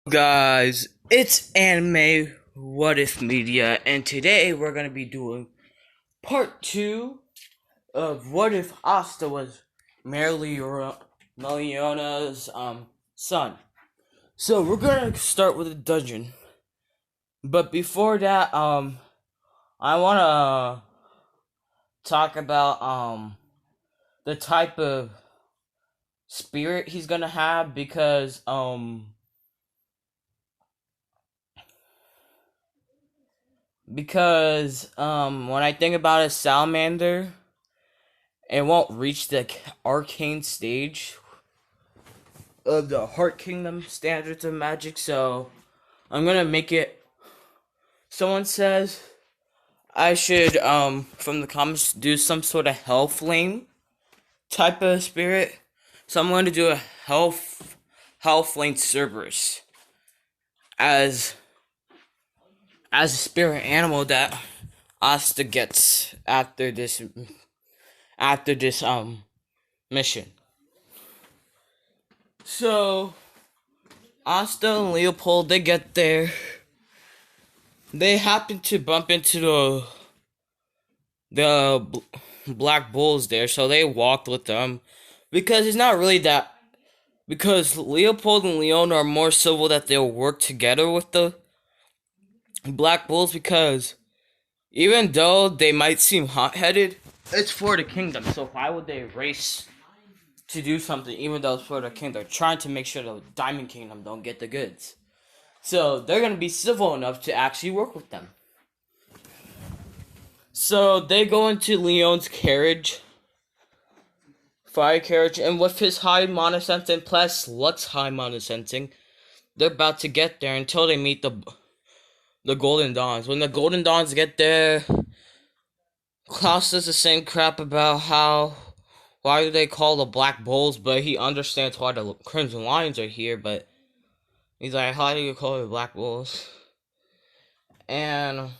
Guys, it's Anime What If Media, and today we're gonna be doing part 2 of What If Asta was Mereoleona's son. So we're gonna start with a dungeon. But before that, I wanna talk about the type of spirit he's gonna have because when I think about a salamander, it won't reach the arcane stage of the Heart Kingdom standards of magic, so I'm gonna make it. Someone says I should from the comments do some sort of hell flame type of spirit. So I'm gonna do a hell flame Cerberus as a spirit animal that Asta gets after this mission. So Asta and Leopold, they get there. They happen to bump into the black bulls there, so they walked with them because it's not really that. Because Leopold and Leona are more civil that they'll work together with the black bulls, because even though they might seem hot-headed, it's for the kingdom. So why would they race to do something even though it's for the kingdom? They're trying to make sure the Diamond Kingdom don't get the goods. So they're gonna be civil enough to actually work with them. So they go into Leon's fire carriage, and with his high monosensing plus Lux high monosensing, they're about to get there until they meet the Golden Dawns. When the Golden Dawns get there, Klaus does the same crap about why do they call the Black Bulls, but he understands why the Crimson Lions are here, but he's like, how do you call it Black Bulls? And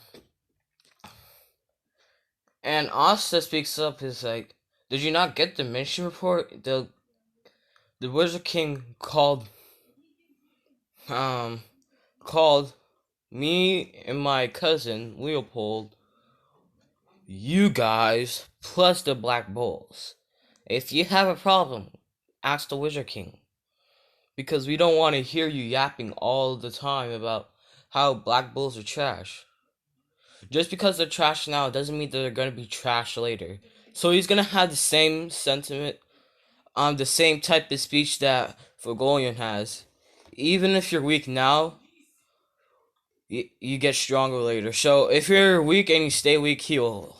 Asta speaks up, is like, did you not get the mission report? The Wizard King called me and my cousin Leopold, you guys, plus the Black Bulls. If you have a problem, ask the Wizard King. Because we don't want to hear you yapping all the time about how Black Bulls are trash. Just because they're trash now doesn't mean they're gonna be trash later. So he's gonna have the same sentiment, the same type of speech that Fogolian has. Even if you're weak now, you get stronger later. So if you're weak and you stay weak, he'll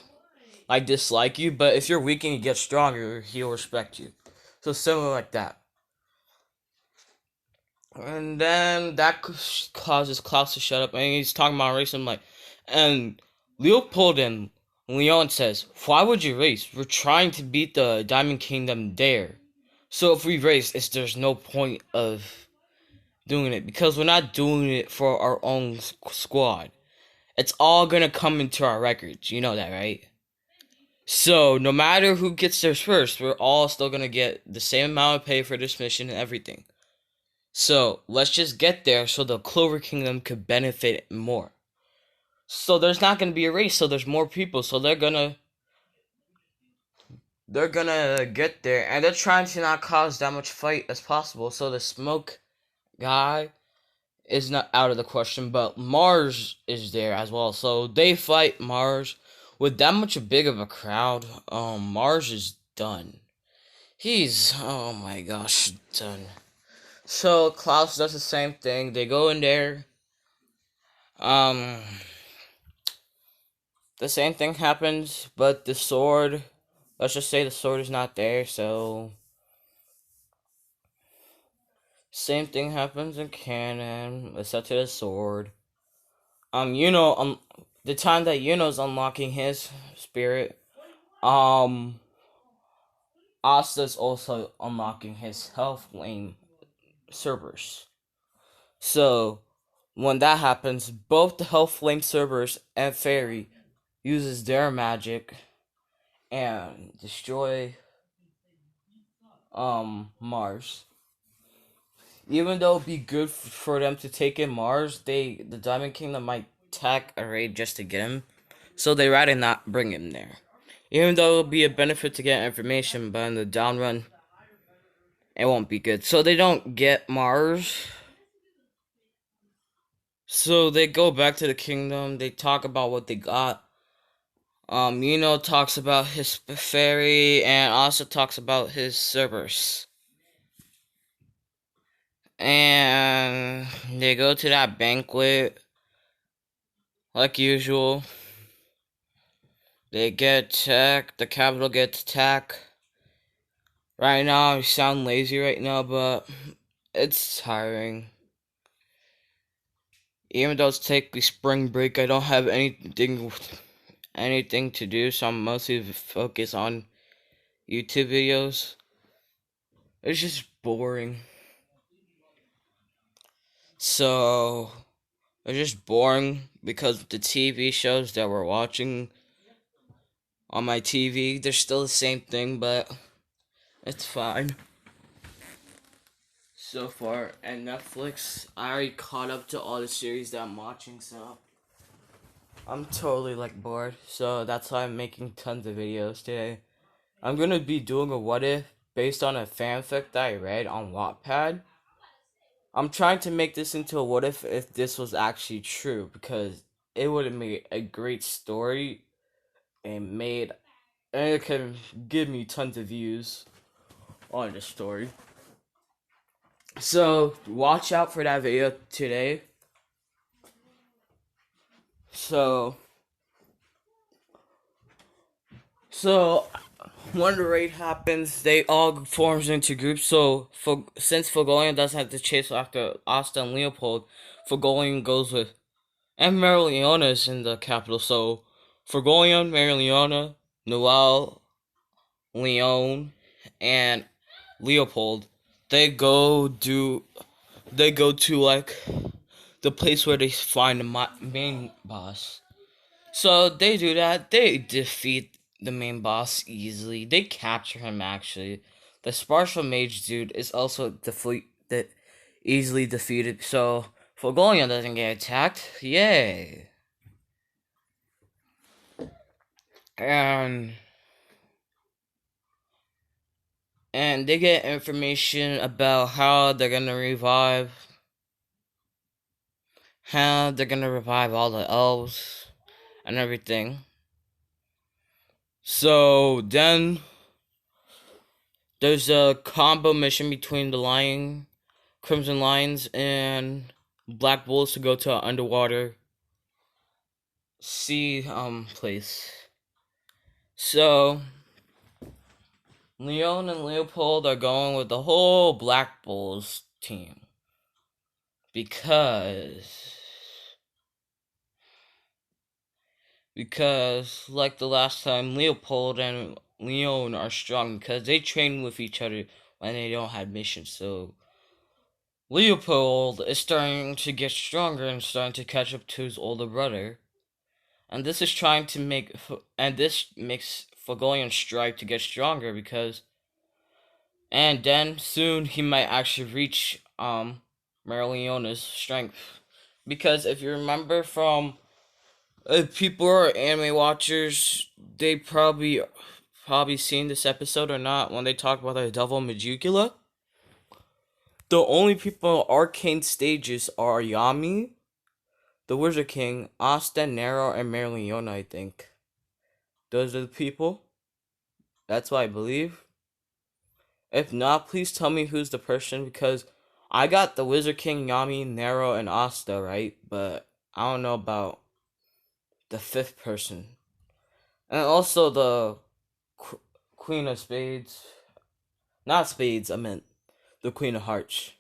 dislike you. But if you're weak and you get stronger, he'll respect you. So similar like that. And then that causes Klaus to shut up, and he's talking about racing, and Leopold and Leon says, why would you race? We're trying to beat the Diamond Kingdom there. So if we race, there's no point of doing it, because we're not doing it for our own squad. It's all gonna come into our records. You know that, right? So no matter who gets there first, we're all still gonna get the same amount of pay for this mission and everything. So let's just get there so the Clover Kingdom could benefit more. So there's not gonna be a race, so there's more people, so they're gonna get there, and they're trying to not cause that much fight as possible. So the smoke guy is not out of the question, but Mars is there as well. So they fight Mars with that much big of a crowd. Mars is done. He's, oh my gosh, done. So Klaus does the same thing. They go in there. The same thing happens, but the sword, let's just say the sword is not there, so same thing happens in canon, except to the sword. The time that Yuno's unlocking his spirit, Asta's also unlocking his health flame Cerberus. So when that happens, both the health flame Cerberus and Fairy uses their magic and destroy Mars. even though it'd be good for them to take in Mars, the Diamond Kingdom might attack a raid just to get him. So they rather not bring him there. Even though it'll be a benefit to get information, but in the down run, it won't be good. So they don't get Mars. So they go back to the kingdom. They talk about what they got. Talks about his fairy and also talks about his Cerberus. And they go to that banquet like usual. They get attacked. The capital gets attacked. Right now, I sound lazy right now, but it's tiring. Even though it's technically spring break, I don't have anything to do, so I'm mostly focused on YouTube videos. It's just boring. So it's just boring because the TV shows that we're watching on my TV, they're still the same thing, but it's fine. So far, and Netflix, I already caught up to all the series that I'm watching, so I'm totally bored. So that's why I'm making tons of videos today. I'm gonna be doing a what if based on a fanfic that I read on Wattpad. I'm trying to make this into a what if this was actually true, because it would have made a great story and it can give me tons of views on the story. So watch out for that video today. So when the raid happens, they all forms into groups. So since Fogolian doesn't have to chase after Asta and Leopold, Fogolian goes with, and Mereoleona is in the capital. So Fogolian, Mereoleona, Noel, Leon, and Leopold, they go to the place where they find the main boss. So they do that. They defeat the main boss easily. They capture him actually. The Spartial Mage dude is also easily defeated. So Fogolian doesn't get attacked. Yay! And they get information about how they're gonna revive all the elves and everything. So then there's a combo mission between the Crimson Lions and Black Bulls to go to an underwater sea place. So Leon and Leopold are going with the whole Black Bulls team because like the last time, Leopold and Leon are strong because they train with each other when they don't have missions. So Leopold is starting to get stronger and starting to catch up to his older brother. And this is this makes Fogolian strive to get stronger and then soon he might actually reach Mereoleona's strength. Because if you remember from, if people are anime watchers, they probably seen this episode or not, when they talk about the Devil Magicula. The only people in arcane stages are Yami, the Wizard King, Asta, Nero, and Mereoleona, I think. Those are the people. That's what I believe. If not, please tell me who's the person, because I got the Wizard King, Yami, Nero, and Asta right, but I don't know about the fifth person. And also the Queen of Spades. Not Spades, I meant the Queen of Hearts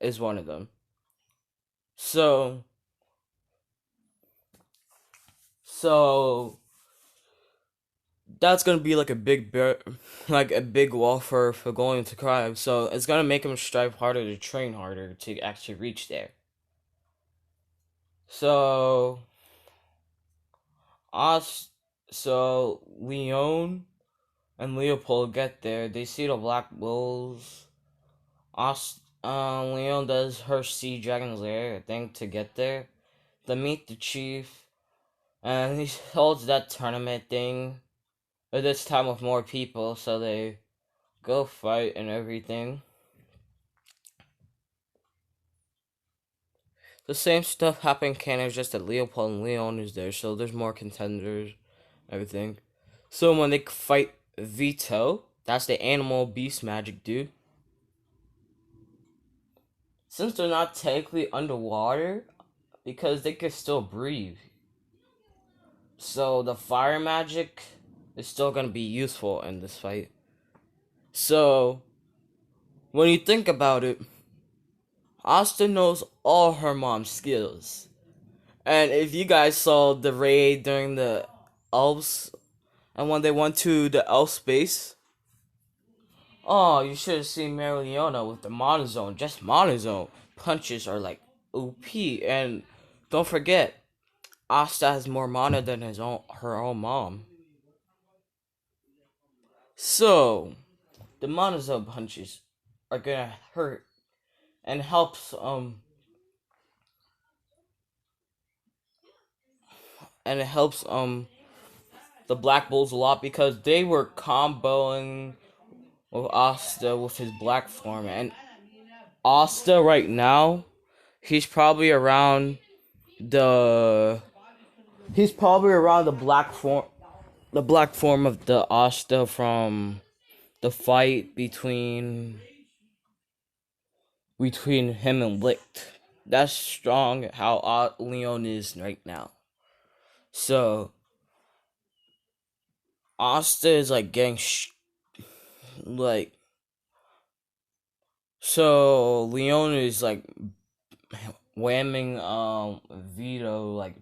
is one of them. So that's gonna be like a big wall for going to crime. So it's gonna make him strive harder to train harder to actually reach there. So Leon and Leopold get there. They see the Black Bulls. Leon does her sea dragon's lair thing to get there. They meet the chief, and he holds that tournament thing. But this time with more people, so they go fight and everything. The same stuff happened in Canada, just that Leopold and Leon is there, so there's more contenders, everything. So when they fight Vito, that's the animal beast magic dude. Since they're not technically underwater, because they can still breathe, so the fire magic is still gonna be useful in this fight. So when you think about it, Asta knows all her mom's skills. And if you guys saw the raid during the elves, and when they went to the elf space, oh, you should have seen Mereoleona with the monozone. Just monozone punches are like OP. And don't forget, Asta has more mana than her own mom. So the monozone punches are gonna hurt and helps and it helps the Black Bulls a lot because they were comboing with Asta with his black form, and Asta right now he's probably around the the black form of the Asta from the fight between him and Licht. That's strong how Leon is right now. So Asta is like getting like so Leon is like whamming Vito like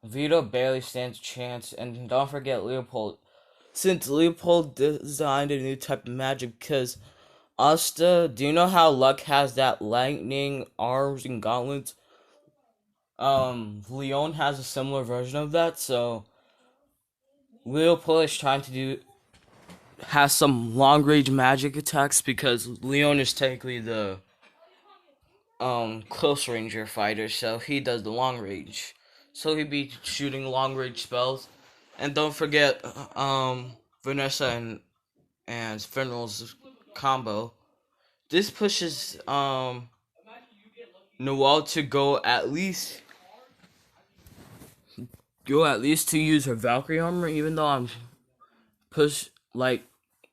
Vito barely stands a chance, and don't forget Leopold. Since Leopold designed a new type of magic, because Asta, do you know how Luck has that lightning arms and gauntlets? Leon has a similar version of that, so Leopold is trying to has some long range magic attacks because Leon is technically the close ranger fighter, so he does the long range. So he'd be shooting long range spells. And don't forget Vanessa and Fenrir's combo. This pushes Noelle to go at least to use her Valkyrie armor, even though I'm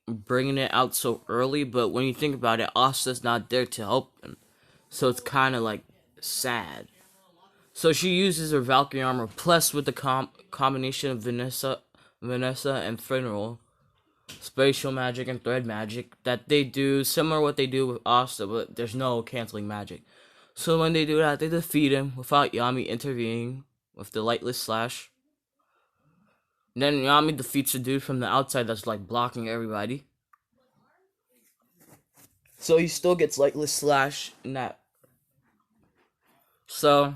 bringing it out so early, but when you think about it, Asta's not there to help him. So it's kind of like sad. So she uses her Valkyrie armor plus with the combination of Vanessa and Fenrir, spatial magic and thread magic that they do similar what they do with Asta, but there's no canceling magic. So when they do that, they defeat him without Yami intervening with the lightless slash. And then Yami defeats a dude from the outside that's like blocking everybody. So he still gets lightless slash in that. So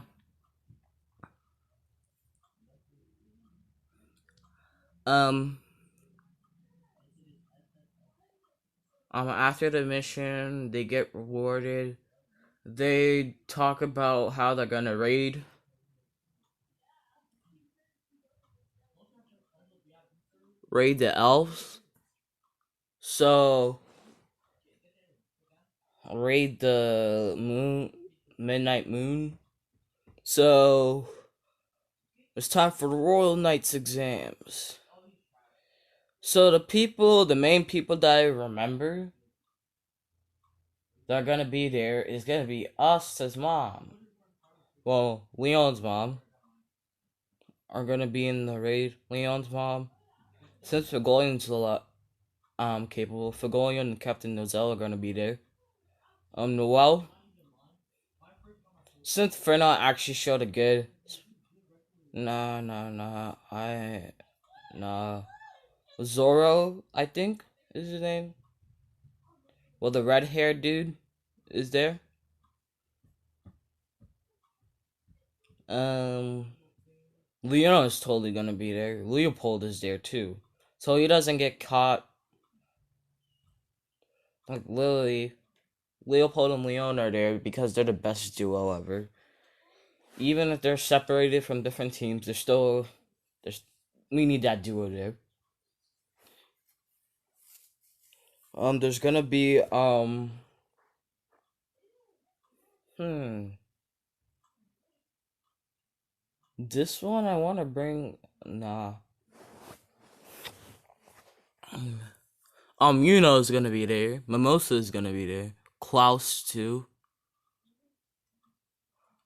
after the mission, they get rewarded. They talk about how they're gonna raid the elves. So raid the midnight moon. So it's time for the Royal Knights exams. So the main people that I remember that are gonna be there is gonna be Asta's mom. Well, Leon's mom are gonna be in the raid. Leon's mom, since Fagolian's a lot capable, Fagolian and Captain Nozell are gonna be there. Noelle, since Frenna actually showed a good. Nah. Zoro, I think, is his name. Well, the red-haired dude is there. Leona is totally gonna be there. Leopold is there too, so he doesn't get caught. Like Lily, Leopold and Leon are there because they're the best duo ever. Even if they're separated from different teams, we need that duo there. There's gonna be this one I wanna bring Yuno's gonna be there. Mimosa's gonna be there. Klaus too.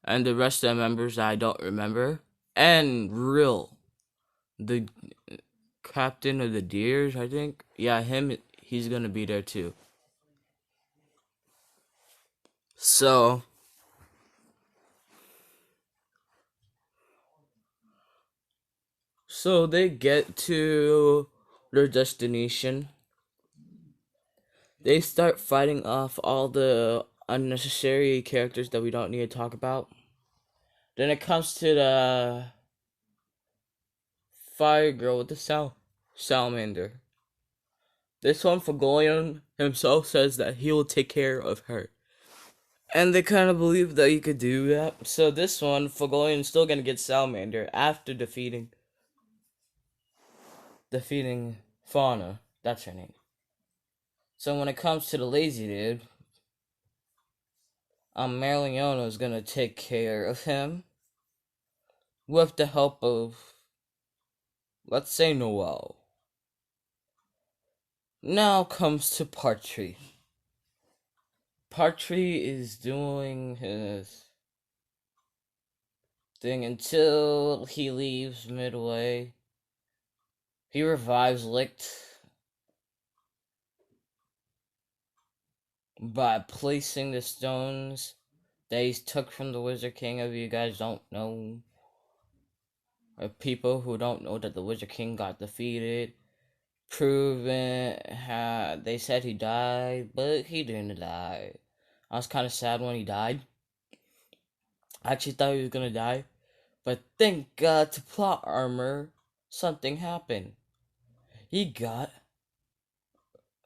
And the rest of the members that I don't remember. And Real. The captain of the Deers, I think. Yeah, he's gonna be there too. So they get to their destination. They start fighting off all the unnecessary characters that we don't need to talk about. Then it comes to the fire girl with the salamander. This one, Fagolian himself says that he will take care of her. And they kind of believe that he could do that. So this one, Fagolian's still gonna get salamander after defeating Fauna. That's her name. So when it comes to the lazy dude, Mereoleona is gonna take care of him with the help of, let's say, Noel. Now comes to Partry. Partry is doing his thing until he leaves midway. He revives Licht by placing the stones that he took from the Wizard King. If you guys don't know, or people who don't know that the Wizard King got defeated, proven they said he died, but he didn't die. I was kind of sad when he died. I actually thought he was gonna die, but thank God to plot armor, something happened. He got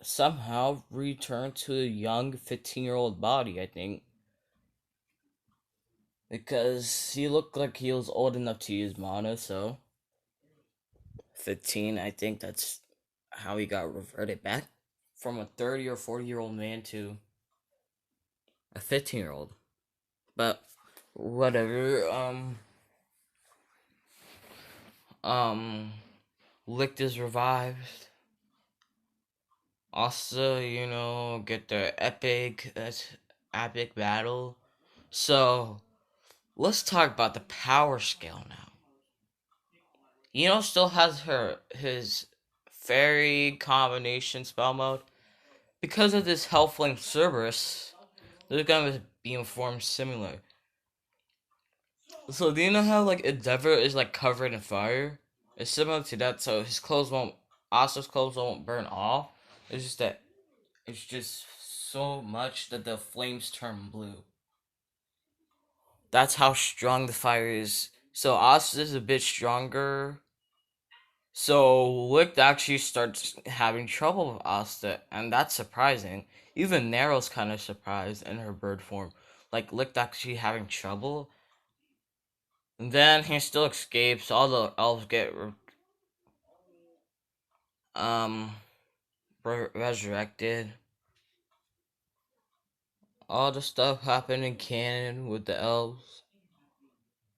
somehow returned to a young 15-year-old body, I think. Because he looked like he was old enough to use mana, so 15, I think that's how he got reverted back from a 30 or 40-year-old man to a 15-year-old. But whatever. Licht is revived. Asta, get their epic battle. So let's talk about the power scale now. Still has his fairy combination spell mode. Because of this Hellflame Cerberus, they're gonna be informed similar. So do you know how Endeavor is covered in fire? It's similar to that, so Asta's clothes won't burn off. It's just that it's just so much that the flames turn blue. That's how strong the fire is. So Asta is a bit stronger. So Licht actually starts having trouble with Asta, and that's surprising. Even Nero's kind of surprised in her bird form. Licht actually having trouble. And then he still escapes. All the elves get resurrected. All the stuff happened in canon with the elves.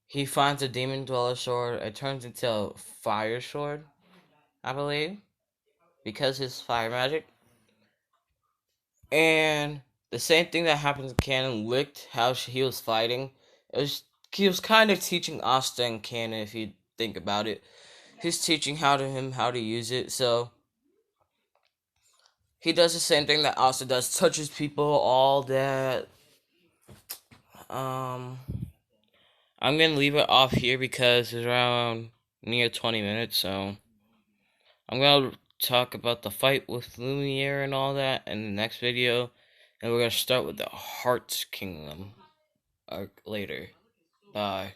He finds a demon dweller sword. It turns into a fire sword, I believe, because his fire magic. And the same thing that happens in canon, Licht, how he was fighting, he was kind of teaching Asta in canon, if you think about it. He's teaching him how to use it, so he does the same thing that Asta does, touches people, all that. I'm gonna leave it off here because it's around near 20 minutes, so I'm gonna talk about the fight with Lumiere and all that in the next video, and we're gonna start with the Hearts Kingdom later. Bye.